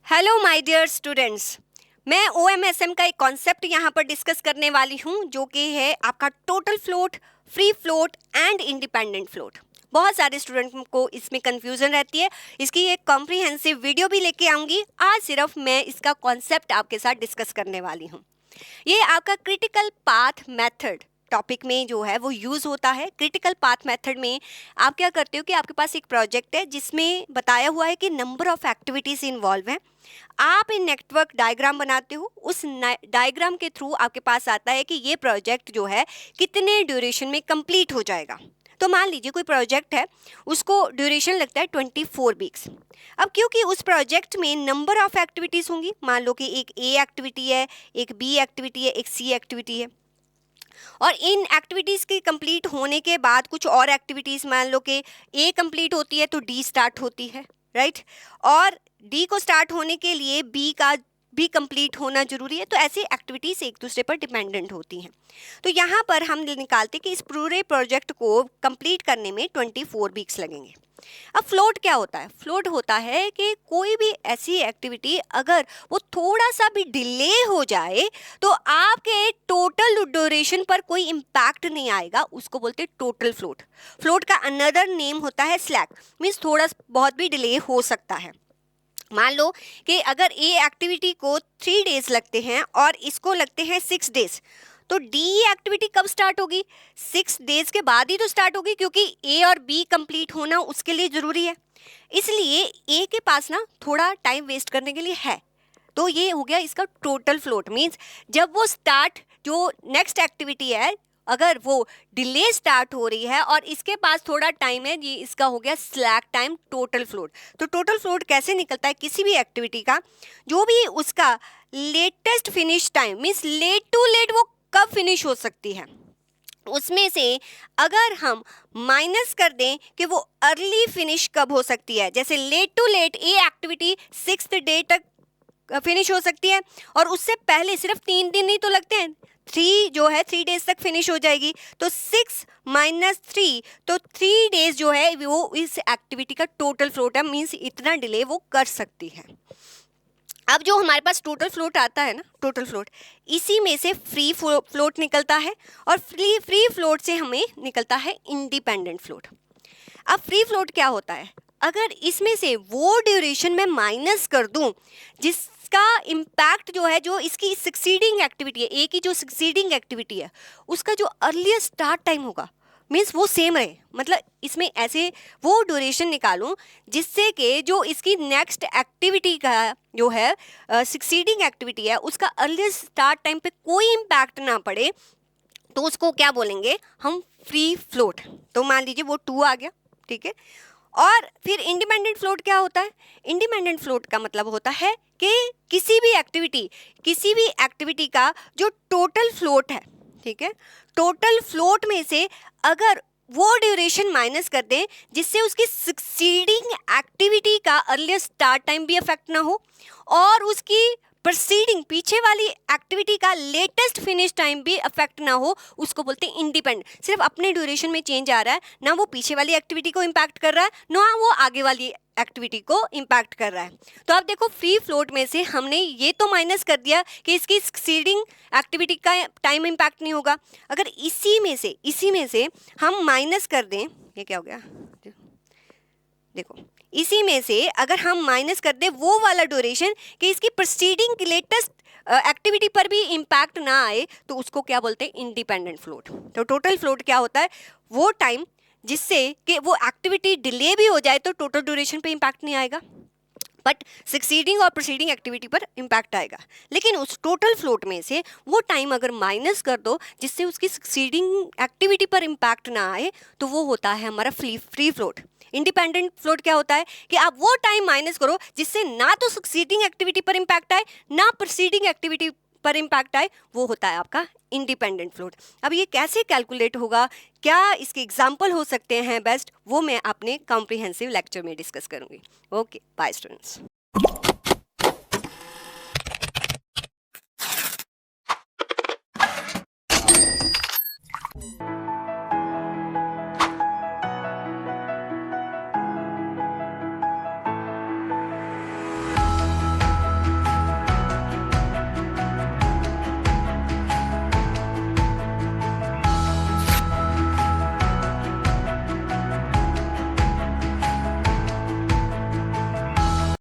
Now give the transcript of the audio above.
Hello my dear students, मैं OMSM का एक कॉन्सेप्ट यहाँ पर डिस्कस करने वाली हूँ जो कि है आपका total float, free float and independent float. बहुत सारे स्टूडेंट को इसमें कंफ्यूजन रहती है। इसकी एक कॉम्प्रिहेंसिव वीडियो भी लेके आऊँगी। आज सिर्फ मैं इसका कॉन्सेप्ट आपके साथ डिस्कस करने वाली हूँ। ये आपका क्रिटिकल पाथ मेथड टॉपिक में जो है वो यूज़ होता है। क्रिटिकल पाथ मेथड में आप क्या करते हो कि आपके पास एक प्रोजेक्ट है जिसमें बताया हुआ है कि नंबर ऑफ एक्टिविटीज़ इन्वॉल्व हैं। आप एक नेटवर्क डायग्राम बनाते हो, उस डायग्राम के थ्रू आपके पास आता है कि ये प्रोजेक्ट जो है कितने ड्यूरेशन में कंप्लीट हो जाएगा। तो मान लीजिए कोई प्रोजेक्ट है, उसको ड्यूरेशन लगता है 24 वीक्स। अब क्योंकि उस प्रोजेक्ट में नंबर ऑफ एक्टिविटीज़ होंगी, मान लो कि एक ए एक्टिविटी है, एक बी एक्टिविटी है, एक सी एक्टिविटी है, और इन एक्टिविटीज़ के कंप्लीट होने के बाद कुछ और एक्टिविटीज़, मान लो कि ए कंप्लीट होती है तो डी स्टार्ट होती है, राइट, और डी को स्टार्ट होने के लिए बी का भी कंप्लीट होना जरूरी है। तो ऐसी एक्टिविटीज़ एक दूसरे पर डिपेंडेंट होती हैं। तो यहाँ पर हम निकालते कि इस पूरे प्रोजेक्ट को कंप्लीट करने में 24 वीक्स लगेंगे। अब फ्लोट क्या होता है? फ्लोट होता है कि कोई भी ऐसी एक्टिविटी अगर वो थोड़ा सा भी डिले हो जाए तो आपके टोटल ड्यूरेशन पर कोई इम्पैक्ट नहीं आएगा, उसको बोलते हैं टोटल फ्लोट। फ्लोट का अनदर नेम होता है स्लैक, मीन्स थोड़ा बहुत भी डिले हो सकता है। मान लो कि अगर ए एक्टिविटी को 3 डेज लगते हैं और इसको लगते हैं 6 डेज, तो डी एक्टिविटी कब स्टार्ट होगी? 6 डेज के बाद ही तो स्टार्ट होगी, क्योंकि ए और बी कंप्लीट होना उसके लिए ज़रूरी है। इसलिए ए के पास ना थोड़ा टाइम वेस्ट करने के लिए है। तो ये हो गया इसका टोटल फ्लोट। मीन्स जब वो स्टार्ट, जो नेक्स्ट एक्टिविटी है, अगर वो डिले स्टार्ट हो रही है और इसके पास थोड़ा टाइम है, ये इसका हो गया स्लैक टाइम, टोटल फ्लोट। तो टोटल फ्लोट कैसे निकलता है? किसी भी एक्टिविटी का जो भी उसका latest finish time, means late to late वो कब फिनिश हो सकती है, उसमें से अगर हम माइनस कर दें कि वो अर्ली फिनिश कब हो सकती है। जैसे late to late a activity 6th day तक फिनिश हो सकती है और उससे पहले सिर्फ 3 दिन ही तो लगते हैं, 3 जो है 3 डेज तक फिनिश हो जाएगी। तो 6 - 3, तो 3 डेज जो है वो इस एक्टिविटी का टोटल फ्लोट है, मीन्स इतना डिले वो कर सकती है। अब जो हमारे पास टोटल फ्लोट आता है ना, टोटल फ्लोट, इसी में से फ्री फ्लोट निकलता है और फ्री फ्लोट से हमें निकलता है इंडिपेंडेंट फ्लोट। अब फ्री फ्लोट क्या होता है? अगर इसमें से वो ड्यूरेशन में माइनस कर दूं जिसका इम्पैक्ट जो है, जो इसकी सक्सीडिंग एक्टिविटी है, ए की जो सक्सीडिंग एक्टिविटी है, उसका जो अर्लीस्ट स्टार्ट टाइम होगा, मीन्स वो सेम रहे। मतलब इसमें ऐसे वो ड्यूरेशन निकालूं जिससे कि जो इसकी नेक्स्ट एक्टिविटी का जो है सक्सीडिंग एक्टिविटी है, उसका अर्लीस्ट स्टार्ट टाइम पे कोई इम्पैक्ट ना पड़े, तो उसको क्या बोलेंगे हम? Free float. तो मान लीजिए वो 2 आ गया, ठीक है। और फिर इंडिपेंडेंट फ्लोट क्या होता है? इंडिपेंडेंट फ्लोट का मतलब होता है कि किसी भी एक्टिविटी का जो टोटल फ्लोट है, ठीक है, टोटल फ्लोट में से अगर वो ड्यूरेशन माइनस कर दें जिससे उसकी सक्सीडिंग एक्टिविटी का अर्लीस्ट स्टार्ट टाइम भी अफेक्ट ना हो और उसकी प्रोसीडिंग पीछे वाली एक्टिविटी का लेटेस्ट फिनिश टाइम भी अफेक्ट ना हो, उसको बोलते हैं इंडिपेंडेंट। सिर्फ अपने ड्यूरेशन में चेंज आ रहा है, ना वो पीछे वाली एक्टिविटी को इम्पैक्ट कर रहा है, ना वो आगे वाली एक्टिविटी को इम्पैक्ट कर रहा है। तो आप देखो, फ्री फ्लोट में से हमने ये तो माइनस कर दिया कि इसकी सक्सीडिंग एक्टिविटी का टाइम इम्पैक्ट नहीं होगा। अगर इसी में से हम माइनस कर दें, ये क्या हो गया देखो, इसी में से अगर हम माइनस कर दें वो वाला ड्यूरेशन कि इसकी प्रोसीडिंग लेटेस्ट एक्टिविटी पर भी इम्पैक्ट ना आए, तो उसको क्या बोलते हैं? Independent float. तो टोटल फ्लोट क्या होता है? वो टाइम जिससे कि वो एक्टिविटी डिले भी हो जाए तो टोटल ड्यूरेशन पे इम्पैक्ट नहीं आएगा, बट सक्सीडिंग और प्रोसीडिंग एक्टिविटी पर इम्पैक्ट आएगा। लेकिन उस टोटल फ्लोट में से वो टाइम अगर माइनस कर दो जिससे उसकी सक्सीडिंग एक्टिविटी पर इम्पैक्ट ना आए, तो वो होता है हमारा फ्री फ्लोट। इंडिपेंडेंट फ्लोट क्या होता है कि आप वो टाइम माइनस करो जिससे ना तो सक्सीडिंग एक्टिविटी पर इम्पैक्ट आए, ना प्रोसीडिंग एक्टिविटी पर इम्पैक्ट आए, वो होता है आपका इंडिपेंडेंट फ्लोट। अब ये कैसे कैलकुलेट होगा, क्या इसके एग्जाम्पल हो सकते हैं बेस्ट, वो मैं अपने कॉम्प्रिहेंसिव लेक्चर में डिस्कस करूंगी। Okay, bye students.